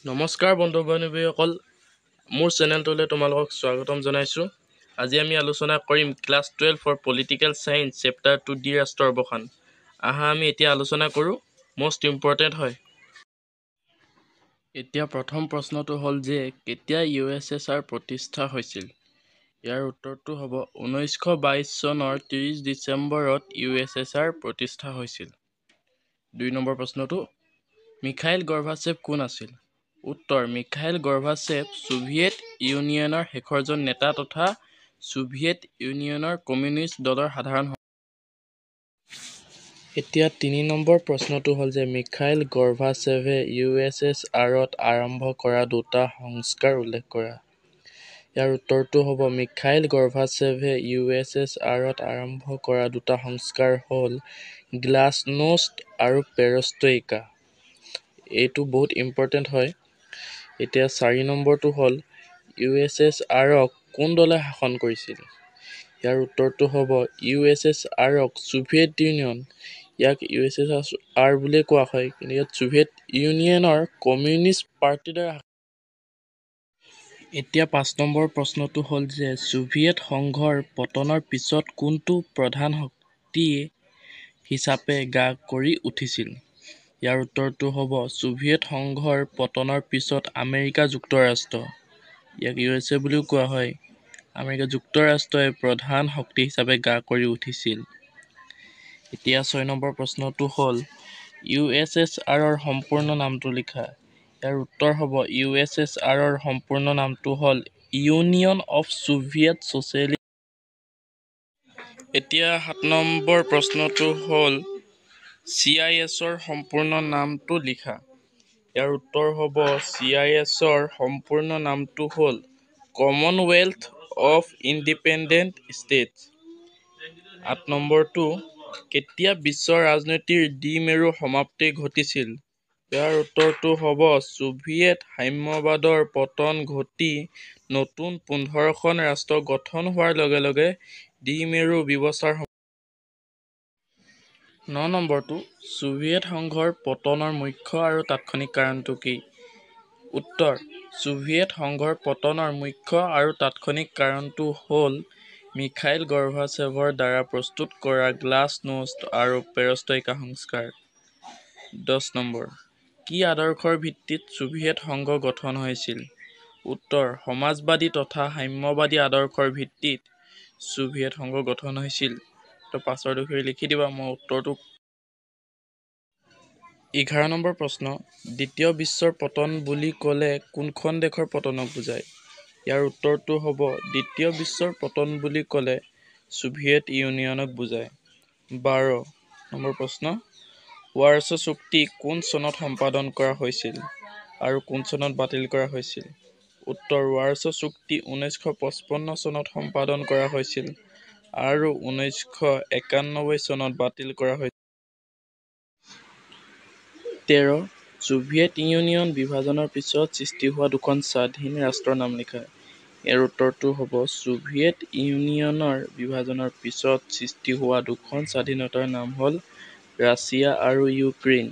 নমস্কাৰ বন্ধু বান্ধৱীসকল, মোৰ চেনেলটোলৈ তোমালোকক স্বাগতম জনাইছোঁ। আজি আমি আলোচনা কৰিম class 12 for political science chapter 2 ডি ৰাষ্ট্ৰৰ অৱসান। আহা আমি এতিয়া আলোচনা কৰোঁ, মষ্ট ইম্পৰ্টেণ্ট হয়। এতিয়া প্ৰথম প্ৰশ্নটো হ'ল যে কেতিয়া USSR প্ৰতিষ্ঠা হৈছিল? ইয়াৰ উত্তৰটো হ'ব 1922 চনৰ 30 ডিচেম্বৰত USSR প্ৰতিষ্ঠা হৈছিল। 2 নম্বৰ প্ৰশ্নটো, মিখাইল গৰ্বাচেভ কোন আছিল? উত্তৰ, মিখাইল গৰ্বাচেভ ছোভিয়েট ইউনিয়নৰ শেষৰজন নেতা তথা ছোভিয়েট ইউনিয়নৰ কমিউনিষ্ট দলৰ সাধাৰণ এতিয়া 3 নম্বৰ প্ৰশ্নটো হ'ল যে মিখাইল গৰ্বাচেভে USSRত আৰম্ভ কৰা দুটা সংস্কাৰ উল্লেখ কৰা। ইয়াৰ উত্তৰটো হ'ব মিখাইল গৰ্বাচেভে USSRত আৰম্ভ কৰা দুটা সংস্কাৰ হ'ল গ্লাছনোষ্ট আৰু পেৰেষ্ট্ৰইকা। এইটো বহুত ইম্পৰ্টেণ্ট হয়। এতিয়া 4 নম্বৰটো হ'ল USSRক কোন দলে শাসন কৰিছিল? ইয়াৰ উত্তৰটো হ'ব USSRক ছোভিয়েট ইউনিয়ন। ইয়াক USSR বুলিয়ে কোৱা হয়, কিন্তু ইয়াত ছোভিয়েট ইউনিয়নৰ কমিউনিষ্ট পাৰ্টিৰ দ্বাৰা। এতিয়া 5 নম্বৰ প্ৰশ্নটো হ'ল যে ছোভিয়েট সংঘৰ পতনৰ পিছত কোনটো প্ৰধান শক্তি হিচাপে গা কৰি উঠিছিল? ইয়াৰ উত্তৰটো হ'ব ছোভিয়েট সংঘৰ পতনৰ পিছত আমেৰিকা যুক্তৰাষ্ট্ৰ। ইয়াক USA বুলিও কোৱা হয়। আমেৰিকা যুক্তৰাষ্ট্ৰই প্ৰধান শক্তি হিচাপে গা কৰি উঠিছিল। এতিয়া 6 নম্বৰ প্ৰশ্নটো হ'ল USSRৰ সম্পূৰ্ণ নামটো লিখা। ইয়াৰ উত্তৰ হ'ব USSRৰ সম্পূৰ্ণ নামটো হ'ল ইউনিয়ন অফ ছোভিয়েট ছ'চিয়েলিষ্ট। এতিয়া 7 নম্বৰ প্ৰশ্নটো হ'ল CISৰ সম্পূৰ্ণ নামটো লিখা। ইয়াৰ উত্তৰ হ'ব CISৰ সম্পূৰ্ণ নামটো হ'ল কমনৱেলথ অফ ইণ্ডিপেণ্ডেণ্ট ষ্টেটছ। 8 নম্বৰটো, কেতিয়া বিশ্ব ৰাজনীতিৰ দ্বিমেৰু সমাপ্তি ঘটিছিল? ইয়াৰ উত্তৰটো হ'ব ছোভিয়েট সাম্যবাদৰ পতন ঘটি নতুন 15খন ৰাষ্ট্ৰ গঠন হোৱাৰ লগে লগে দ্বিমেৰু ব্যৱস্থাৰ 9 নম্বৰটো, ছোভিয়েট সংঘৰ পতনৰ মুখ্য আৰু তাৎক্ষণিক কাৰণটো কি? উত্তৰ, ছোভিয়েট সংঘৰ পতনৰ মুখ্য আৰু তাৎক্ষণিক কাৰণটো হ'ল মিখাইল গৰ্বাচেভৰ দ্বাৰা প্ৰস্তুত কৰা গ্লাছনোষ্ট আৰু পেৰেষ্ট্ৰইকা সংস্কাৰ। 10 নম্বৰ, কি আদৰ্শৰ ভিত্তিত ছোভিয়েট সংঘ গঠন হৈছিল? উত্তৰ, সমাজবাদী তথা সাম্যবাদী আদৰ্শৰ ভিত্তিত ছোভিয়েট সংঘ গঠন হৈছিল। তো পাছৰ দুখৰি লিখি দিবা, মই উত্তৰটো। 11 নম্বৰ প্ৰশ্ন, দ্বিতীয় বিশ্বৰ পতন বুলি ক'লে কোনখন দেশৰ পতনক বুজায়? ইয়াৰ উত্তৰটো হ'ব দ্বিতীয় বিশ্বৰ পতন বুলি ক'লে ছোভিয়েট ইউনিয়নক বুজায়। 12 নম্বৰ প্ৰশ্ন, ৱাৰছ চুক্তি কোন চনত সম্পাদন কৰা হৈছিল আৰু কোন চনত বাতিল কৰা হৈছিল? উত্তৰ, ৱাৰছ চুক্তি 1955 চনত সম্পাদন কৰা হৈছিল আৰু 1991 চনত বাতিল কৰা হৈছিল। 13 ছোভিয়েট ইউনিয়ন বিভাজনৰ পিছত সৃষ্টি হোৱা দুখন স্বাধীন ৰাষ্ট্ৰৰ নাম লিখা। ইয়াৰ উত্তৰটো হ'ব ছোভিয়েট ইউনিয়নৰ বিভাজনৰ পিছত সৃষ্টি হোৱা দুখন স্বাধীনতাৰ নাম হ'ল ৰাছিয়া আৰু ইউক্ৰেইন।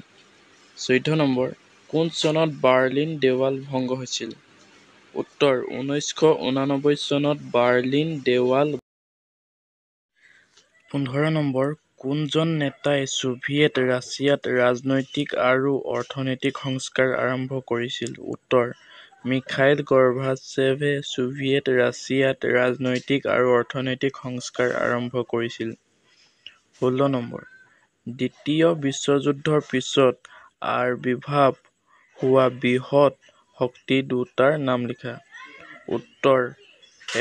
14 নম্বৰ, কোন চনত বাৰ্লিন দেৱাল ভংগ হৈছিল? উত্তৰ, 1989 চনত বাৰ্লিন দেৱাল। 15 নম্বৰ, কোনজন নেতাই ছোভিয়েট ৰাছিয়াত ৰাজনৈতিক আৰু অৰ্থনৈতিক সংস্কাৰ আৰম্ভ কৰিছিল? উত্তৰ, মিখাইল গৰ্বাচেভে ছোভিয়েট ৰাছিয়াত ৰাজনৈতিক আৰু অৰ্থনৈতিক সংস্কাৰ আৰম্ভ কৰিছিল। 16 নম্বৰ, দ্বিতীয় বিশ্বযুদ্ধৰ পিছত আবিৰ্ভাৱ হোৱা বৃহৎ শক্তি দুটাৰ নাম লিখা। উত্তৰ,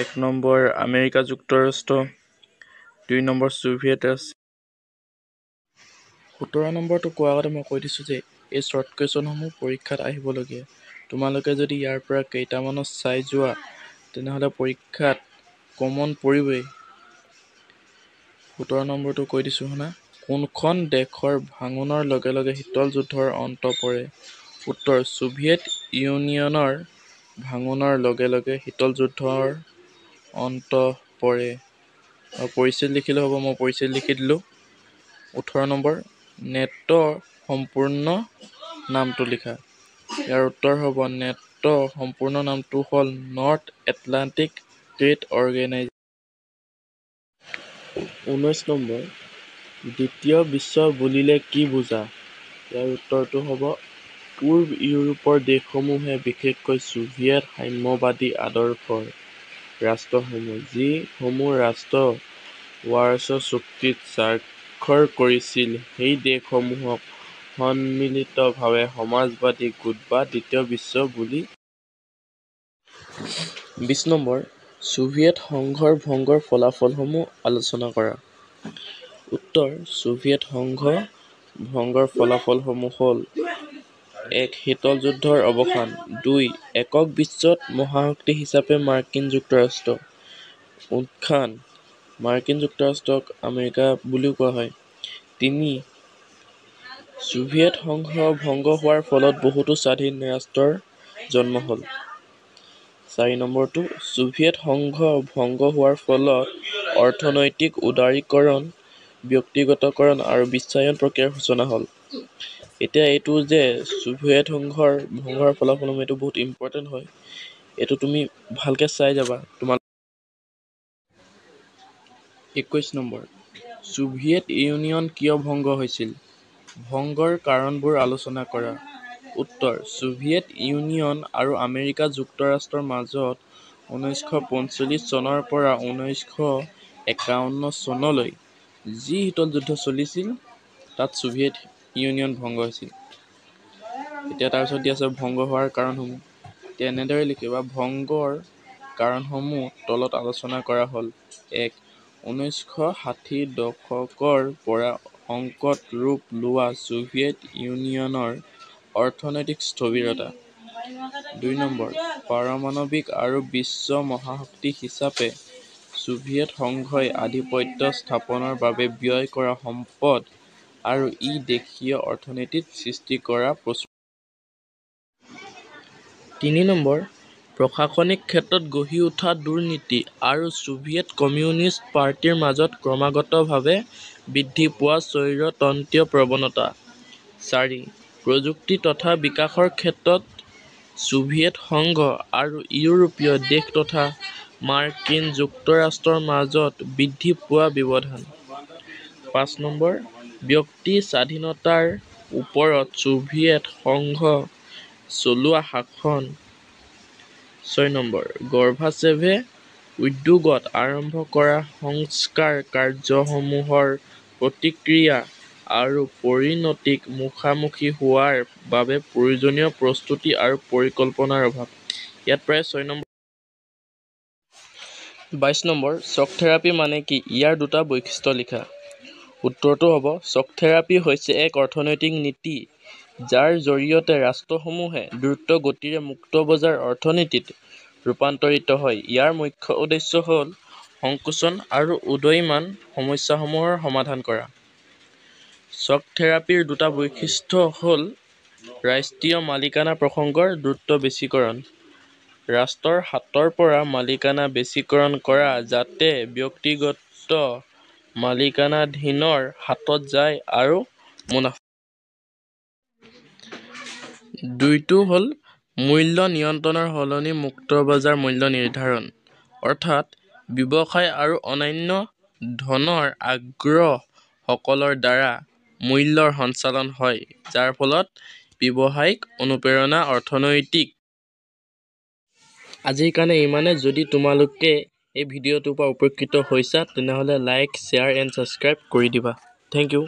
1 নম্বৰ আমেৰিকা যুক্তৰাষ্ট্ৰ, 2 নম্বৰ ছোভিয়েট ৰাছিয়া। 17 নম্বৰটো কোৱাৰ আগতে মই কৈ দিছোঁ যে এই শ্বৰ্ট কুৱেশ্যনসমূহ পৰীক্ষাত আহিবলগীয়া। তোমালোকে যদি ইয়াৰ পৰা কেইটামানো চাই যোৱা তেনেহ'লে পৰীক্ষাত কমন পৰিবই। 17 নম্বৰটো কৈ দিছোঁ শুনা, কোনখন দেশৰ ভাঙোনৰ লগে লগে শীতল যুদ্ধৰ অন্ত পৰে? উত্তৰ, ছোভিয়েট ইউনিয়নৰ ভাঙোনৰ লগে লগে শীতল যুদ্ধৰ অন্ত পৰে। পৰিচিত লিখিলে হ'ব, মই পৰিচিত লিখি দিলোঁ। 18 নম্বৰ, নেটোৰ সম্পূৰ্ণ নামটো লিখা। ইয়াৰ উত্তৰ হ'ব নেট'। সম্পূৰ্ণ নামটো হ'ল নৰ্থ এটলাণ্টিক ট্ৰেড অৰ্গেনাইজেশ্যন। 19 নম্বৰ, দ্বিতীয় বিশ্ব বুলিলে কি বুজা? ইয়াৰ উত্তৰটো হ'ব পূৰ্ব ইউৰোপৰ দেশসমূহে বিশেষকৈ ছোভিয়েট সাম্যবাদী আদৰ্শৰ ৰাষ্ট্ৰসমূহ, যিসমূহ ৰাষ্ট্ৰ ৱাৰছ' চুক্তিত স্বাক্ষৰ কৰিছিল, সেই দেশসমূহক সন্মিলিতভাৱে সমাজবাদী গোট বা দ্বিতীয় বিশ্ব বুলি। 20 নম্বৰ, ছোভিয়েট সংঘৰ ভংগৰ ফলাফলসমূহ আলোচনা কৰা। উত্তৰ: ছোভিয়েট সংঘ ভংগৰ ফলাফলসমূহ হ'ল: 1. শীতল যুদ্ধৰ অৱসান। 2. একক বিশ্বত মহাশক্তি হিচাপে মাৰ্কিন যুক্তৰাষ্ট্ৰ উত্থান। মাৰ্কিন যুক্তৰাষ্ট্ৰক আমেৰিকা বুলিও কোৱা হয়। 3. ছোভিয়েট সংঘ ভংগ হোৱাৰ ফলত বহুতো স্বাধীন ৰাষ্ট্ৰৰ জন্ম হ'ল। 4 নম্বৰটো, ছোভিয়েট সংঘ ভংগ হোৱাৰ ফলত অৰ্থনৈতিক উদাৰীকৰণ, ব্যক্তিগতকৰণ আৰু বিশ্বায়ন প্ৰক্ৰিয়াৰ সূচনা হ'ল। এতিয়া এইটো যে ছোভিয়েট সংঘৰ ভংগৰ ফলাফলসমূহ, এইটো বহুত ইম্পৰ্টেণ্ট হয়, এইটো তুমি ভালকৈ চাই যাবা। 21 নম্বৰ, ছোভিয়েট ইউনিয়ন কিয় ভংগ হৈছিল? ভংগৰ কাৰণবোৰ আলোচনা কৰা। উত্তৰ: ছোভিয়েট ইউনিয়ন আৰু আমেৰিকা যুক্তৰাষ্ট্ৰৰ মাজত 1945 চনৰ পৰা 1951 চনলৈ যি শীতল যুদ্ধ চলিছিল, তাত ছোভিয়েট ইউনিয়ন ভংগ হৈছিল। এতিয়া তাৰপিছত দি আছে ভংগ হোৱাৰ কাৰণসমূহ। এতিয়া এনেদৰে লিখিবা, ভংগৰ কাৰণসমূহ তলত আলোচনা কৰা হ'ল। 1. 1960 দশকৰ পৰা অংকত ৰূপ লোৱা ছোভিয়েট ইউনিয়নৰ অৰ্থনৈতিক স্থবিৰতা। 2 নম্বৰ, পাৰমাণৱিক আৰু বিশ্ব মহাশক্তি হিচাপে ছোভিয়েট সংঘই আধিপত্য স্থাপনৰ বাবে ব্যয় কৰা সম্পদ আৰু ই দেশীয় অৰ্থনীতিত সৃষ্টি কৰা প্ৰচুৰ। 3 নম্বৰ, প্ৰশাসনিক ক্ষেত্ৰত গঢ়ি উঠা দুৰ্নীতি আৰু ছোভিয়েট কমিউনিষ্ট পাৰ্টিৰ মাজত ক্ৰমাগতভাৱে বৃদ্ধি পোৱা স্বৈৰতন্ত্ৰীয় প্ৰৱণতা। 4. প্ৰযুক্তি তথা বিকাশৰ ক্ষেত্ৰত ছোভিয়েট সংঘ আৰু ইউৰোপীয় দেশ তথা মাৰ্কিন যুক্তৰাষ্ট্ৰৰ মাজত বৃদ্ধি পোৱা ব্যৱধান। 5 নম্বৰ, ব্যক্তি স্বাধীনতাৰ ওপৰত ছোভিয়েট সংঘ চলোৱা শাসন। 6 নম্বৰ, গৰ্বাচেভে উদ্যোগত আৰম্ভ কৰা সংস্কাৰ কাৰ্যসমূহৰ প্ৰতিক্ৰিয়া আৰু পৰিণতিক মুখামুখি হোৱাৰ বাবে প্ৰয়োজনীয় প্ৰস্তুতি আৰু পৰিকল্পনাৰ অভাৱ। ইয়াত প্ৰায় 6 নম্বৰ। 22 নম্বৰ, শ্বক থেৰাপী মানে কি? ইয়াৰ দুটা বৈশিষ্ট্য লিখা। উত্তৰটো হ'ব, শ্বক থেৰাপী হৈছে এক অৰ্থনৈতিক নীতি যাৰ জৰিয়তে ৰাষ্ট্ৰসমূহে দ্ৰুত গতিৰে মুক্ত বজাৰ অৰ্থনীতিত ৰূপান্তৰিত হয়। ইয়াৰ মুখ্য উদ্দেশ্য হ'ল সংকোচন আৰু উদীয়মান সমস্যাসমূহৰ সমাধান কৰা। শ্বক থেৰাপীৰ দুটা বৈশিষ্ট্য হ'ল ৰাষ্ট্ৰীয় মালিকানা প্ৰসংগৰ দ্ৰুত বেছিকৰণ। ৰাষ্ট্ৰৰ হাতৰ পৰা মালিকানা বেছিকৰণ কৰা যাতে ব্যক্তিগত মালিকানাধীনৰ হাতত যায় আৰু মুনাফা। 2টো হ'ল মূল্য নিয়ন্ত্ৰণৰ সলনি মুক্ত বজাৰ মূল্য নিৰ্ধাৰণ, অৰ্থাৎ ব্যৱসায় আৰু অন্যান্য ধনৰ আগ্ৰহীসকলৰ দ্বাৰা মূল্যৰ সঞ্চালন হয়, যাৰ ফলত ব্যৱসায়িক অনুপ্ৰেৰণা অৰ্থনৈতিক। আজিৰ কাৰণে ইমানেই। যদি তোমালোকে এই ভিডিঅ'টোৰ পৰা উপকৃত হৈছা, তেনেহ'লে লাইক, শ্বেয়াৰ এণ্ড ছাবস্ক্ৰাইব কৰি দিবা। Thank U.